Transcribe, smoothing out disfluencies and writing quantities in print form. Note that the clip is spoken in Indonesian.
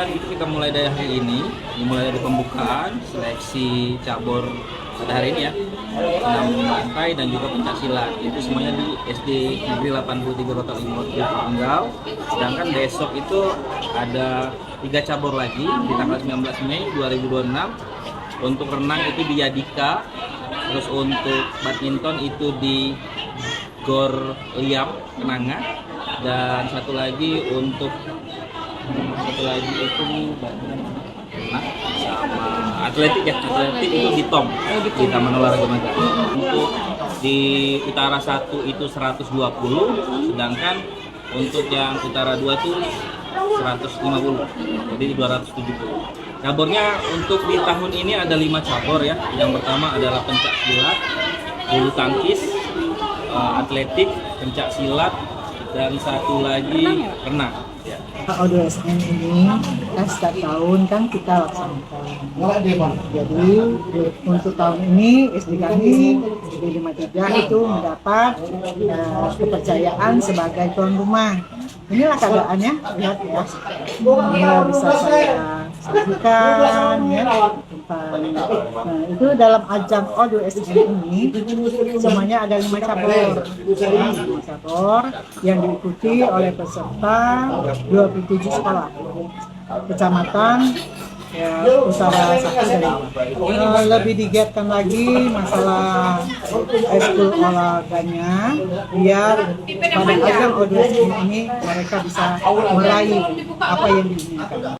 kegiatan itu kita mulai dari hari ini, dimulai dari pembukaan, seleksi cabur pada hari ini ya, 6 lantai dan juga pencak silat. Itu semuanya di SD Negeri 83 Kota Limur Tunggal. Sedangkan besok itu ada 3 cabur lagi di tanggal 19 Mei 2026. Untuk renang itu di Yadika, terus untuk badminton itu di Gor Liam Kenanga, dan satu lagi itu nah, sama atletik ya, atletik itu di Tom di Taman Olahraga Maga. Untuk di utara 1 itu 120, sedangkan untuk yang utara 2 itu 150, jadi 270. Cabornya untuk di tahun ini ada 5 cabur ya. Yang pertama adalah pencak silat, bulu tangkis, atletik, pencak silat, dan satu lagi renang. O2SN ini kan setiap tahun kan kita laksanakan. Jadi untuk tahun ini SD kami SD 53 itu mendapat kepercayaan sebagai tuan rumah. Inilah keadaannya, lihat ya. Inilah bisa saya saksikan ya. Nah, itu dalam ajang O2SN ini semuanya ada 5 cabur. 5 cabur yang diikuti oleh peserta 27 sekolah kecamatan ya, utara 1 dan 2. Lebih digiatkan lagi masalah ekskul olahraganya biar pada ajang O2SN ini mereka bisa meraih apa yang diinginkan.